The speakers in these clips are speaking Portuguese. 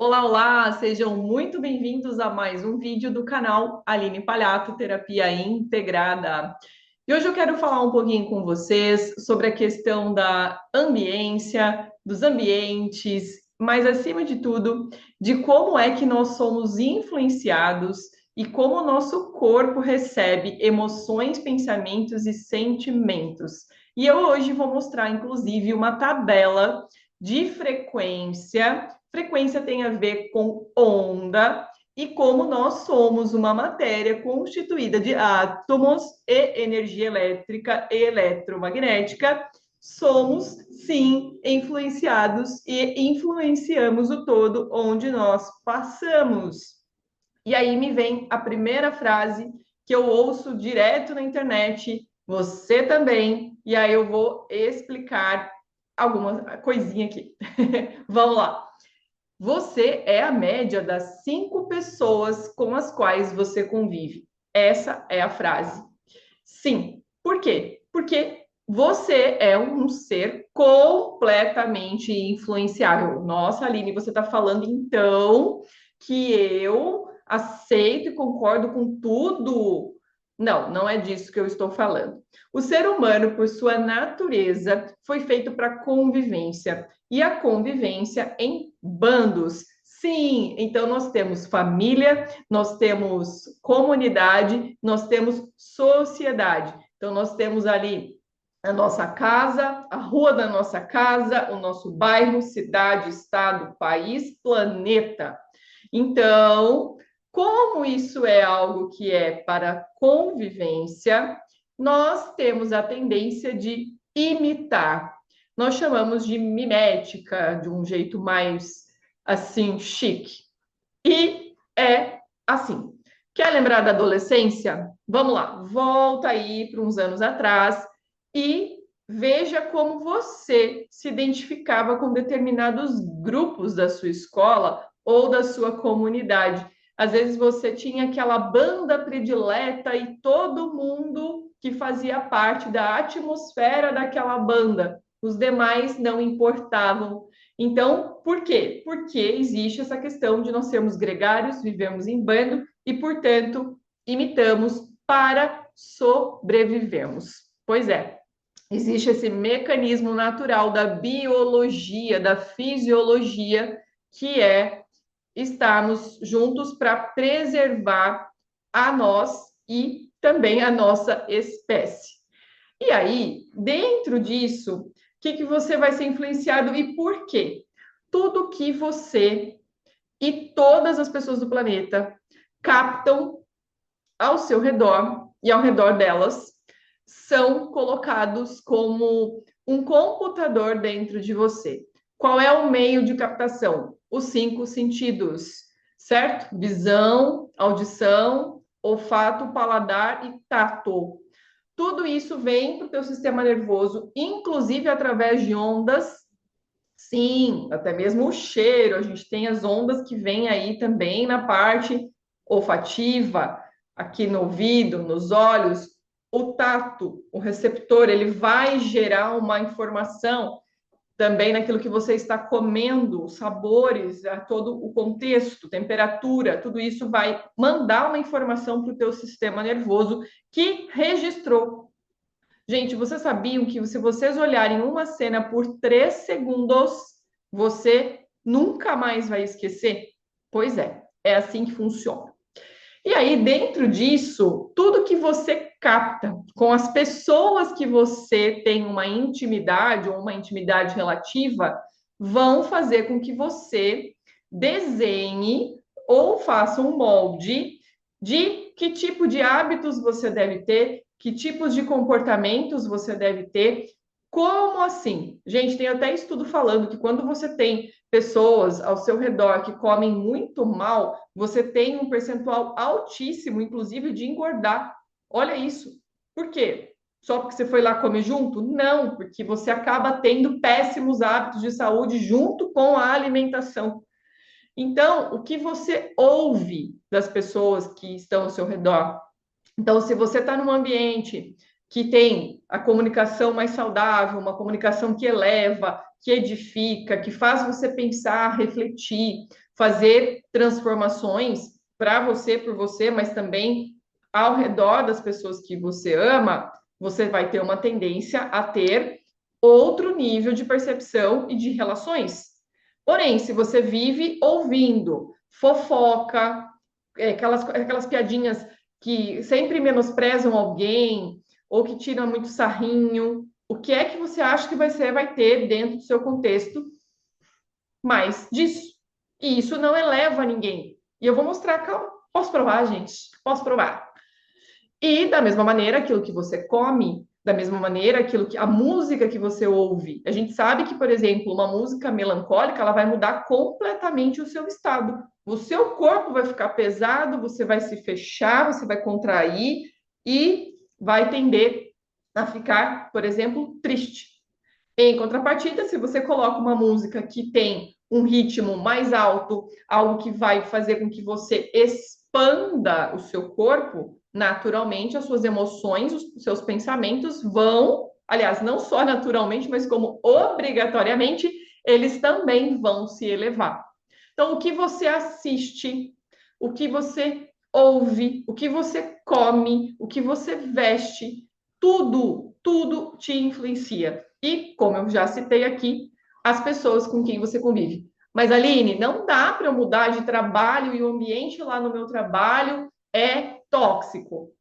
Olá, olá! Sejam muito bem-vindos a mais um vídeo do canal Aline Palhato, Terapia Integrada. E hoje eu quero falar um pouquinho com vocês sobre a questão da ambiência, dos ambientes, mas acima de tudo, de como é que nós somos influenciados e como o nosso corpo recebe emoções, pensamentos e sentimentos. E eu hoje vou mostrar, inclusive, uma tabela de frequência. Frequência tem a ver com onda e como nós somos uma matéria constituída de átomos e energia elétrica e eletromagnética, somos sim influenciados e influenciamos o todo onde nós passamos. E aí me vem a primeira frase que eu ouço direto na internet, você também, e aí eu vou explicar alguma coisinha aqui. Vamos lá. Você é a média das 5 pessoas com as quais você convive. Essa é a frase. Sim. Por quê? Porque você é um ser completamente influenciável. Nossa, Aline, você está falando então que eu aceito e concordo com tudo? Não, não é disso que eu estou falando. O ser humano, por sua natureza, foi feito para convivência e a convivência em bandos. Sim, então nós temos família, nós temos comunidade, nós temos sociedade. Então nós temos ali a nossa casa, a rua da nossa casa, o nosso bairro, cidade, estado, país, planeta. Então, como isso é algo que é para convivência, nós temos a tendência de imitar. Nós chamamos de mimética, de um jeito mais assim chique. E é assim. Quer lembrar da adolescência? Vamos lá, volta aí para uns anos atrás e veja como você se identificava com determinados grupos da sua escola ou da sua comunidade. Às vezes você tinha aquela banda predileta e todo mundo que fazia parte da atmosfera daquela banda. Os demais não importavam. Então, por quê? Porque existe essa questão de nós sermos gregários, vivemos em bando e, portanto, imitamos para sobrevivermos. Pois é, existe esse mecanismo natural da biologia, da fisiologia, que é estarmos juntos para preservar a nós e também a nossa espécie. E aí, dentro disso, o que você vai ser influenciado e por quê? Tudo que você e todas as pessoas do planeta captam ao seu redor e ao redor delas são colocados como um computador dentro de você. Qual é o meio de captação? Os 5 sentidos, certo? Visão, audição, olfato, paladar e tato. Tudo isso vem para o teu sistema nervoso, inclusive através de ondas. Sim, até mesmo o cheiro. A gente tem as ondas que vêm aí também na parte olfativa, aqui no ouvido, nos olhos. O tato, o receptor, ele vai gerar uma informação também naquilo que você está comendo, os sabores, todo o contexto, temperatura, tudo isso vai mandar uma informação para o teu sistema nervoso que registrou. Gente, vocês sabiam que se vocês olharem uma cena por 3 segundos, você nunca mais vai esquecer? Pois é assim que funciona. E aí, dentro disso, tudo que você capta com as pessoas que você tem uma intimidade ou uma intimidade relativa, vão fazer com que você desenhe ou faça um molde de que tipo de hábitos você deve ter, que tipos de comportamentos você deve ter. Como assim? Gente, tem até estudo falando que quando você tem pessoas ao seu redor que comem muito mal, você tem um percentual altíssimo, inclusive, de engordar. Olha isso. Por quê? Só porque você foi lá comer junto? Não, porque você acaba tendo péssimos hábitos de saúde junto com a alimentação. Então, o que você ouve das pessoas que estão ao seu redor? Então, se você está num ambiente que tem a comunicação mais saudável, uma comunicação que eleva, que edifica, que faz você pensar, refletir, fazer transformações para você, por você, mas também ao redor das pessoas que você ama, você vai ter uma tendência a ter outro nível de percepção e de relações. Porém, se você vive ouvindo fofoca, aquelas piadinhas que sempre menosprezam alguém, ou que tiram muito sarrinho, o que é que você acha que você vai ter dentro do seu contexto mais disso? E isso não eleva ninguém. E eu vou mostrar, calma, posso provar, gente? Posso provar. E da mesma maneira, aquilo que você come, da mesma maneira, aquilo que a música que você ouve. A gente sabe que, por exemplo, uma música melancólica, ela vai mudar completamente o seu estado. O seu corpo vai ficar pesado, você vai se fechar, você vai contrair e vai tender a ficar, por exemplo, triste. Em contrapartida, se você coloca uma música que tem um ritmo mais alto, algo que vai fazer com que você expanda o seu corpo, naturalmente as suas emoções, os seus pensamentos vão, aliás, não só naturalmente, mas como obrigatoriamente, eles também vão se elevar. Então, o que você assiste, o que você ouve, o que você come, o que você veste, tudo te influencia. E, como eu já citei aqui, as pessoas com quem você convive. Mas, Aline, não dá para eu mudar de trabalho e o ambiente lá no meu trabalho é tóxico.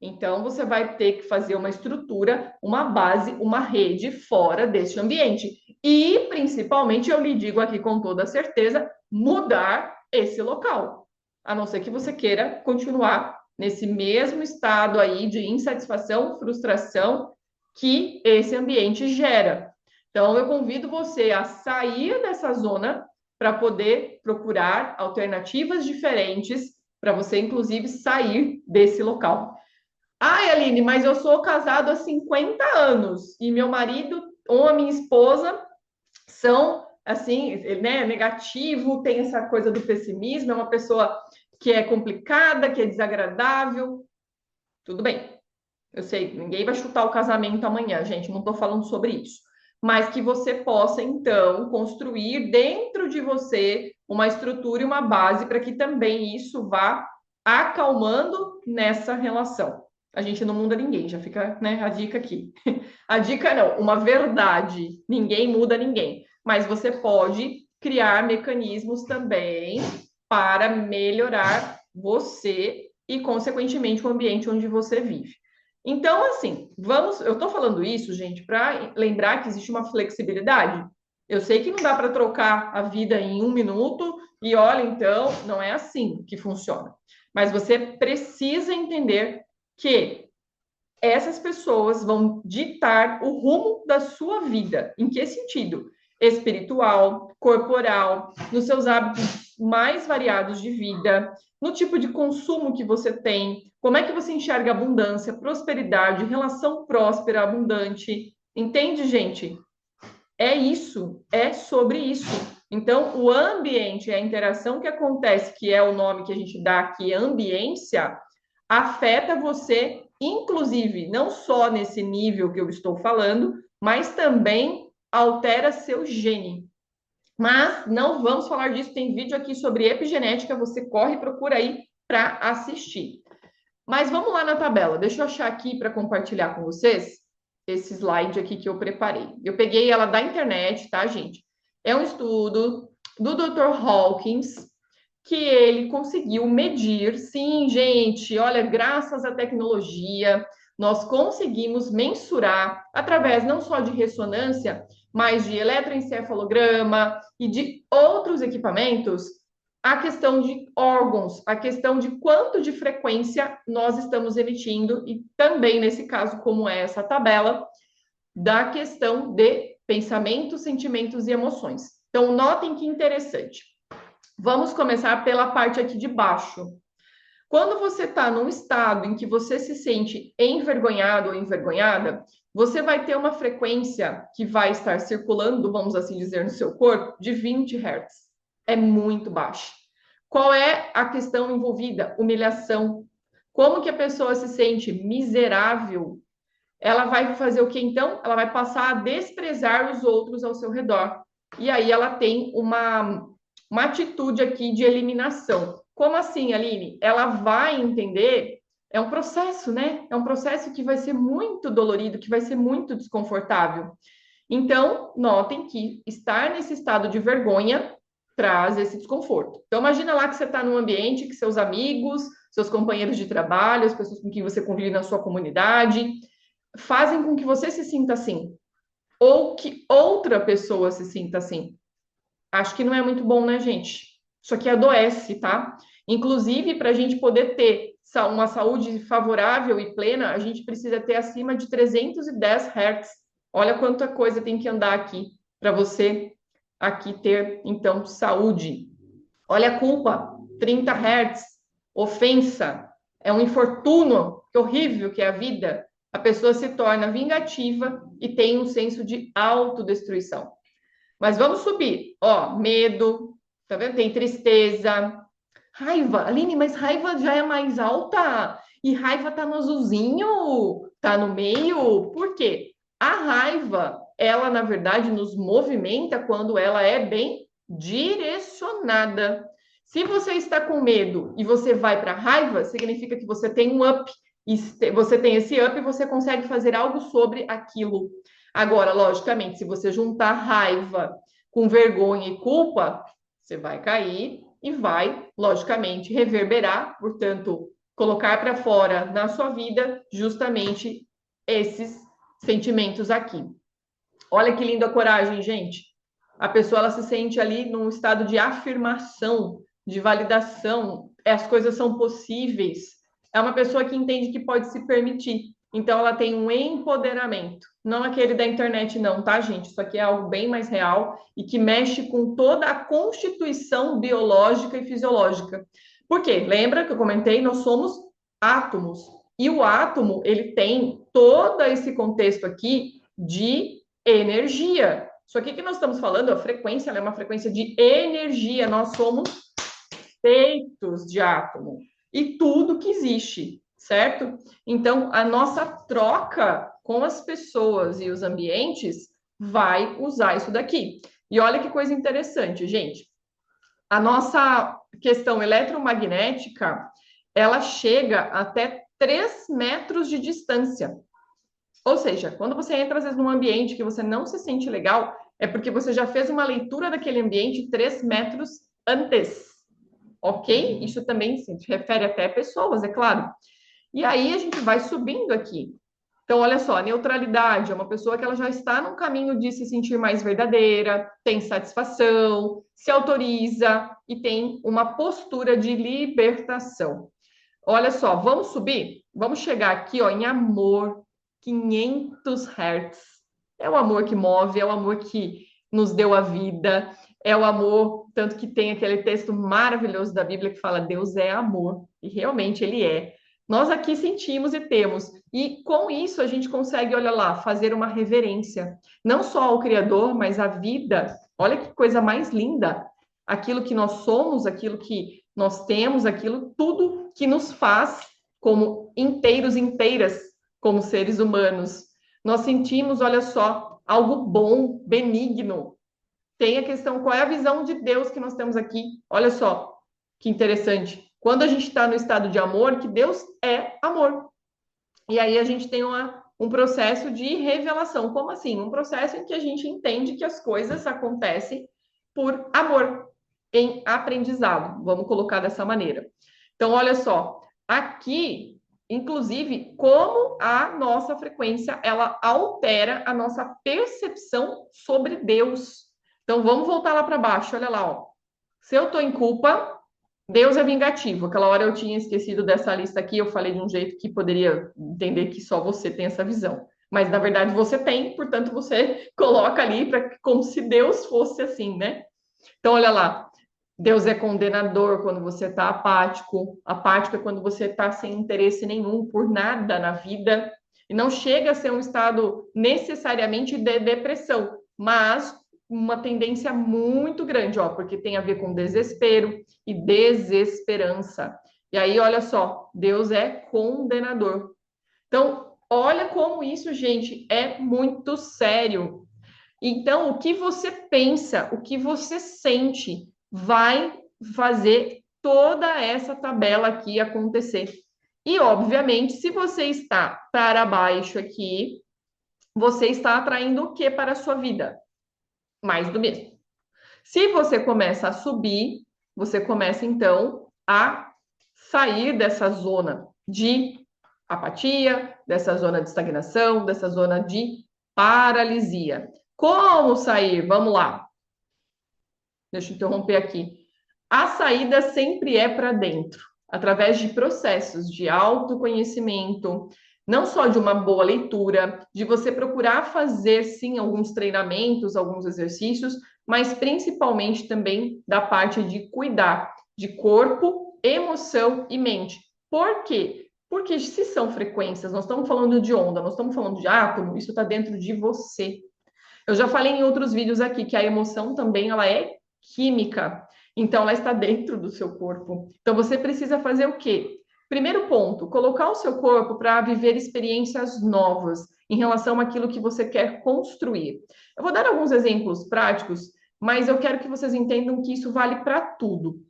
Então, você vai ter que fazer uma estrutura, uma base, uma rede fora deste ambiente. E, principalmente, eu lhe digo aqui com toda certeza, mudar esse local. A não ser que você queira continuar nesse mesmo estado aí de insatisfação, frustração que esse ambiente gera. Então, eu convido você a sair dessa zona para poder procurar alternativas diferentes para você, inclusive, sair desse local. Ai, Aline, mas eu sou casado há 50 anos e meu marido ou a minha esposa são, assim, né, negativo, tem essa coisa do pessimismo, é uma pessoa que é complicada, que é desagradável. Tudo bem, eu sei, ninguém vai chutar o casamento amanhã, gente, não estou falando sobre isso. Mas que você possa, então, construir dentro de você uma estrutura e uma base para que também isso vá acalmando nessa relação. A gente não muda ninguém, já fica, né, a dica aqui. A dica não, uma verdade. Ninguém muda ninguém. Mas você pode criar mecanismos também para melhorar você e, consequentemente, o ambiente onde você vive. Então, assim, vamos. Eu estou falando isso, gente, para lembrar que existe uma flexibilidade. Eu sei que não dá para trocar a vida em um minuto, e olha, então, não é assim que funciona. Mas você precisa entender que essas pessoas vão ditar o rumo da sua vida. Em que sentido? Espiritual, corporal, nos seus hábitos mais variados de vida, no tipo de consumo que você tem, como é que você enxerga abundância, prosperidade, relação próspera, abundante. Entende, gente? É isso, é sobre isso. Então, o ambiente, a interação que acontece, que é o nome que a gente dá aqui, ambiência, afeta você, inclusive, não só nesse nível que eu estou falando, mas também altera seu gene. Mas não vamos falar disso, tem vídeo aqui sobre epigenética, você corre e procura aí para assistir. Mas vamos lá na tabela, deixa eu achar aqui para compartilhar com vocês esse slide aqui que eu preparei. Eu peguei ela da internet, tá, gente? É um estudo do Dr. Hawkins, que ele conseguiu medir, sim, gente, olha, graças à tecnologia, nós conseguimos mensurar, através não só de ressonância, mas de eletroencefalograma e de outros equipamentos, a questão de órgãos, a questão de quanto de frequência nós estamos emitindo, e também, nesse caso, como é essa tabela, da questão de pensamentos, sentimentos e emoções. Então, notem que interessante. Vamos começar pela parte aqui de baixo. Quando você está num estado em que você se sente envergonhado ou envergonhada, você vai ter uma frequência que vai estar circulando, vamos assim dizer, no seu corpo, de 20 Hz. É muito baixo. Qual é a questão envolvida? Humilhação. Como que a pessoa se sente miserável? ela vai fazer o que então? Ela vai passar a desprezar os outros ao seu redor. E aí ela tem uma atitude aqui de eliminação. Como assim, Aline? Ela vai entender, é um processo, né? É um processo que vai ser muito dolorido, que vai ser muito desconfortável. Então, notem que estar nesse estado de vergonha traz esse desconforto. Então, imagina lá que você está num ambiente que seus amigos, seus companheiros de trabalho, as pessoas com quem você convive na sua comunidade, fazem com que você se sinta assim, ou que outra pessoa se sinta assim. Acho que não é muito bom, né, gente? Isso aqui adoece, tá? Inclusive, para a gente poder ter uma saúde favorável e plena, a gente precisa ter acima de 310 Hz. Olha quanta coisa tem que andar aqui para você aqui ter, então, saúde. Olha a culpa, 30 Hz. Ofensa, é um infortúnio, que horrível que é a vida. A pessoa se torna vingativa e tem um senso de autodestruição. Mas vamos subir. Ó, medo, tá vendo? Tem tristeza, raiva. Aline, mas raiva já é mais alta? E raiva tá no azulzinho? Tá no meio? Por quê? A raiva, ela, na verdade, nos movimenta quando ela é bem direcionada. Se você está com medo e você vai para a raiva, significa que você tem um up. E você tem esse up e você consegue fazer algo sobre aquilo. Agora, logicamente, se você juntar raiva com vergonha e culpa, você vai cair e vai, logicamente, reverberar, portanto, colocar para fora na sua vida justamente esses sentimentos aqui. Olha que linda a coragem, gente. A pessoa ela se sente ali num estado de afirmação, de validação, as coisas são possíveis. É uma pessoa que entende que pode se permitir. Então, ela tem um empoderamento. Não aquele da internet, não, tá, gente? Isso aqui é algo bem mais real e que mexe com toda a constituição biológica e fisiológica. Por quê? Lembra que eu comentei? Nós somos átomos. E o átomo, ele tem todo esse contexto aqui de energia. Isso aqui que nós estamos falando, a frequência, ela é uma frequência de energia. Nós somos feitos de átomo. E tudo que existe, certo? Então, a nossa troca com as pessoas e os ambientes vai usar isso daqui. E olha que coisa interessante, gente. A nossa questão eletromagnética, ela chega até 3 metros de distância. Ou seja, quando você entra, às vezes, num ambiente que você não se sente legal, é porque você já fez uma leitura daquele ambiente 3 metros antes. Ok? Isso também se refere até a pessoas, é claro. E aí a gente vai subindo aqui. Então, olha só, a neutralidade é uma pessoa que ela já está no caminho de se sentir mais verdadeira, tem satisfação, se autoriza e tem uma postura de libertação. Olha só, vamos subir? Vamos chegar aqui, ó, em amor, 500 Hz. É o amor que move, é o amor que nos deu a vida, é o amor, tanto que tem aquele texto maravilhoso da Bíblia que fala Deus é amor, e realmente ele é. Nós aqui sentimos e temos, e com isso a gente consegue, olha lá, fazer uma reverência, não só ao Criador, mas à vida. Olha que coisa mais linda, aquilo que nós somos, aquilo que nós temos, aquilo, tudo que nos faz como inteiros, inteiras, como seres humanos. Nós sentimos, olha só, algo bom, benigno. Tem a questão, qual é a visão de Deus que nós temos aqui? Olha só, que interessante. Quando a gente está no estado de amor, que Deus é amor. E aí a gente tem um processo de revelação. Como assim? Um processo em que a gente entende que as coisas acontecem por amor, em aprendizado. Vamos colocar dessa maneira. Então, olha só, aqui, inclusive, como a nossa frequência, ela altera a nossa percepção sobre Deus. Então, vamos voltar lá para baixo, olha lá, ó. Se eu estou em culpa, Deus é vingativo. Aquela hora eu tinha esquecido dessa lista aqui, eu falei de um jeito que poderia entender que só você tem essa visão. Mas, na verdade, você tem, portanto, você coloca ali como se Deus fosse assim, né? Então, olha lá, Deus é condenador quando você está apático. Apático é quando você está sem interesse nenhum por nada na vida. E não chega a ser um estado necessariamente de depressão, mas uma tendência muito grande, ó, porque tem a ver com desespero e desesperança. E aí, olha só, Deus é condenador. Então, Olha como isso, gente, é muito sério. Então, o que você pensa, o que você sente, vai fazer toda essa tabela aqui acontecer. E, obviamente, se você está para baixo aqui, você está atraindo o que para a sua vida? Mais do mesmo. Se você começa a subir, você começa então a sair dessa zona de apatia, dessa zona de estagnação, dessa zona de paralisia. Como sair? Vamos lá. Deixa eu interromper aqui. A saída sempre é para dentro, através de processos de autoconhecimento, não só de uma boa leitura, de você procurar fazer sim alguns treinamentos, alguns exercícios, mas principalmente também da parte de cuidar de corpo, emoção e mente. Por quê? Porque se são frequências, nós estamos falando de onda, nós estamos falando de átomo, isso está dentro de você. Eu já falei em outros vídeos aqui que a emoção também ela é química. Então, ela está dentro do seu corpo. Então, você precisa fazer o quê? Primeiro ponto, colocar o seu corpo para viver experiências novas em relação àquilo que você quer construir. Eu vou dar alguns exemplos práticos, mas eu quero que vocês entendam que isso vale para tudo.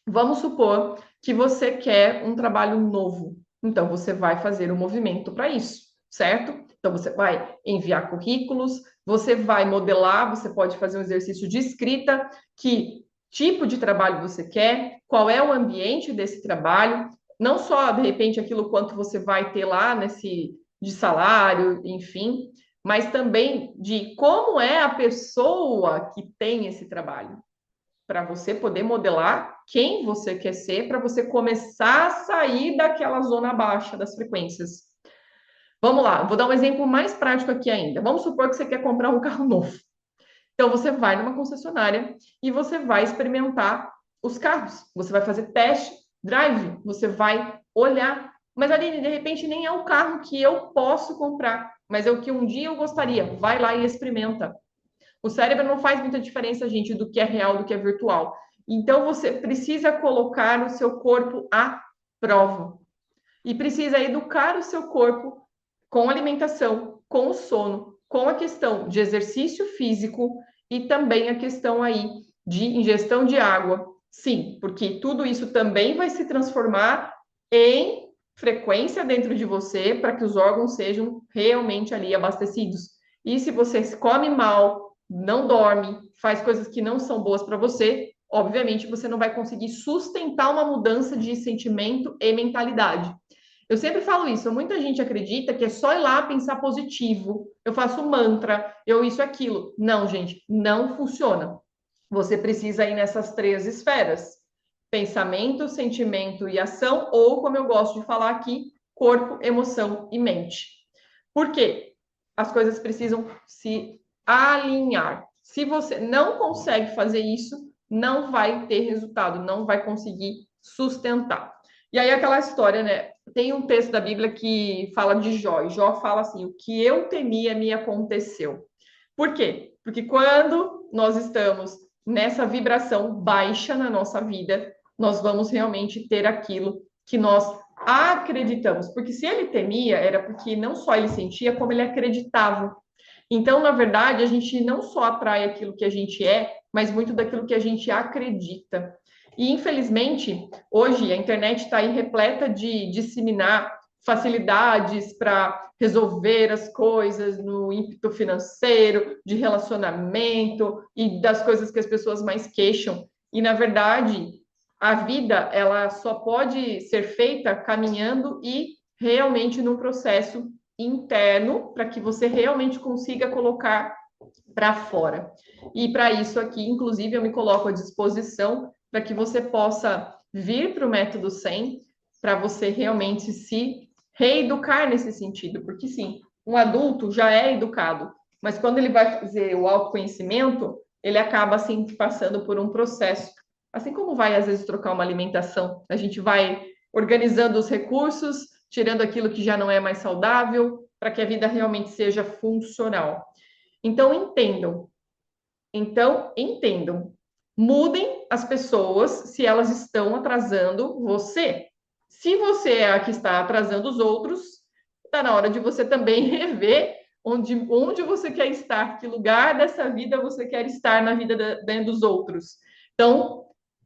Vamos supor que você quer um trabalho novo. Então, você vai fazer um movimento para isso, certo? Então, você vai enviar currículos, você vai modelar, você pode fazer um exercício de escrita, que tipo de trabalho você quer, qual é o ambiente desse trabalho, não só, de repente, aquilo quanto você vai ter lá nesse de salário, enfim, mas também de como é a pessoa que tem esse trabalho para você poder modelar quem você quer ser, para você começar a sair daquela zona baixa das frequências. Vamos lá, vou dar um exemplo mais prático aqui ainda. Vamos supor que você quer comprar um carro novo. Então, você vai numa concessionária e você vai experimentar os carros. Você vai fazer test drive, você vai olhar. Mas, Aline, de repente, nem é o carro que eu posso comprar, mas é o que um dia eu gostaria. Vai lá e experimenta. O cérebro não faz muita diferença, gente, do que é real, do que é virtual. Então, você precisa colocar o seu corpo à prova. E precisa educar o seu corpo com alimentação, com o sono, com a questão de exercício físico e também a questão aí de ingestão de água. Sim, porque tudo isso também vai se transformar em frequência dentro de você para que os órgãos sejam realmente ali abastecidos. E se você come mal, não dorme, faz coisas que não são boas para você, obviamente você não vai conseguir sustentar uma mudança de sentimento e mentalidade. Eu sempre falo isso, muita gente acredita que é só ir lá pensar positivo, eu faço mantra, eu isso, aquilo. Não, gente, não funciona. Você precisa ir nessas três esferas: pensamento, sentimento e ação, ou, como eu gosto de falar aqui, corpo, emoção e mente. Por quê? As coisas precisam se alinhar. Se você não consegue fazer isso, não vai ter resultado, não vai conseguir sustentar. E aí aquela história, né? Tem um texto da Bíblia que fala de Jó, e Jó fala assim: o que eu temia me aconteceu. Por quê? Porque quando nós estamos nessa vibração baixa na nossa vida, nós vamos realmente ter aquilo que nós acreditamos. Porque se ele temia, era porque não só ele sentia, como ele acreditava. Então, na verdade, a gente não só atrai aquilo que a gente é, mas muito daquilo que a gente acredita. E, infelizmente, hoje a internet está aí repleta de disseminar facilidades para resolver as coisas no ímpeto financeiro, de relacionamento e das coisas que as pessoas mais queixam. E, na verdade, a vida ela só pode ser feita caminhando e realmente num processo interno para que você realmente consiga colocar para fora. E para isso aqui, inclusive, eu me coloco à disposição para que você possa vir para o método 100, para você realmente se reeducar nesse sentido, porque sim, um adulto já é educado, mas quando ele vai fazer o autoconhecimento, ele acaba assim passando por um processo, assim como vai às vezes trocar uma alimentação, a gente vai organizando os recursos, tirando aquilo que já não é mais saudável, para que a vida realmente seja funcional. Então entendam. Mudem as pessoas se elas estão atrasando você. Se você é a que está atrasando os outros, está na hora de você também rever onde você quer estar, que lugar dessa vida você quer estar na vida dos outros. Então,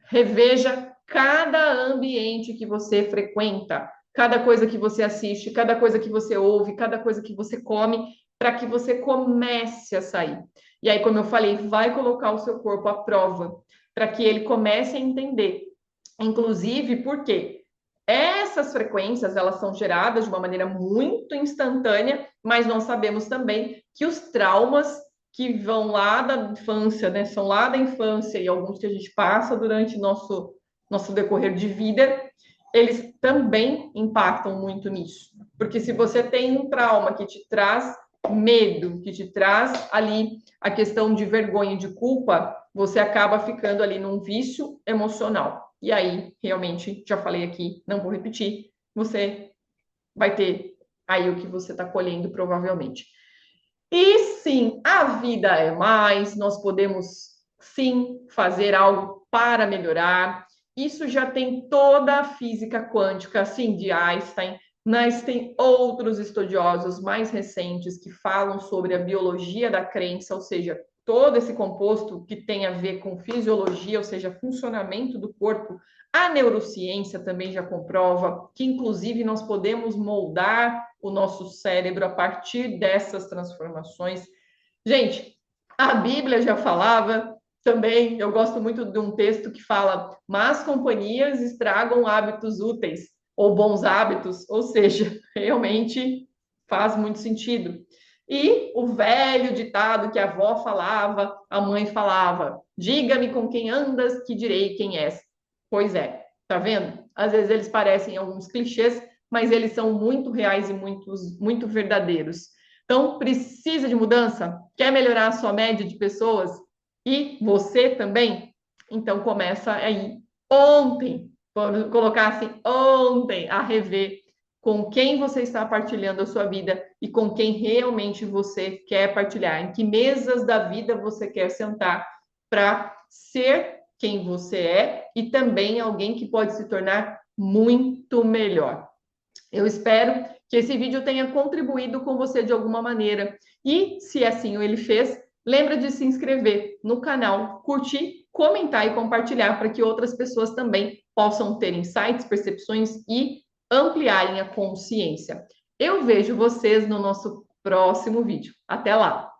reveja cada ambiente que você frequenta, cada coisa que você assiste, cada coisa que você ouve, cada coisa que você come, para que você comece a sair. E aí, como eu falei, vai colocar o seu corpo à prova, para que ele comece a entender. Inclusive, porque essas frequências, elas são geradas de uma maneira muito instantânea, mas nós sabemos também que os traumas que vão lá da infância, né, são lá da infância e alguns que a gente passa durante nosso decorrer de vida, eles também impactam muito nisso. Porque se você tem um trauma que te traz medo, que te traz ali a questão de vergonha e de culpa, você acaba ficando ali num vício emocional. E aí, realmente, já falei aqui, não vou repetir, você vai ter aí o que você está colhendo, provavelmente. E sim, a vida é mais, nós podemos sim fazer algo para melhorar. Isso já tem toda a física quântica, assim, de Einstein, mas tem outros estudiosos mais recentes que falam sobre a biologia da crença, ou seja, todo esse composto que tem a ver com fisiologia, ou seja, funcionamento do corpo. A neurociência também já comprova que, inclusive, nós podemos moldar o nosso cérebro a partir dessas transformações. Gente, a Bíblia já falava também, eu gosto muito de um texto que fala: más companhias estragam hábitos úteis ou bons hábitos, ou seja, realmente faz muito sentido. E o velho ditado que a avó falava, a mãe falava: diga-me com quem andas, que direi quem és. Pois é, tá vendo? Às vezes eles parecem alguns clichês, mas eles são muito reais e muito verdadeiros. Então, precisa de mudança? Quer melhorar a sua média de pessoas? E você também? Então, começa aí ontem, vamos colocar assim, ontem, a rever com quem você está partilhando a sua vida e com quem realmente você quer partilhar, em que mesas da vida você quer sentar para ser quem você é e também alguém que pode se tornar muito melhor. Eu espero que esse vídeo tenha contribuído com você de alguma maneira. E, se assim ele fez, lembra de se inscrever no canal, curtir, comentar e compartilhar para que outras pessoas também possam ter insights, percepções e ampliarem a consciência. Eu vejo vocês no nosso próximo vídeo. Até lá!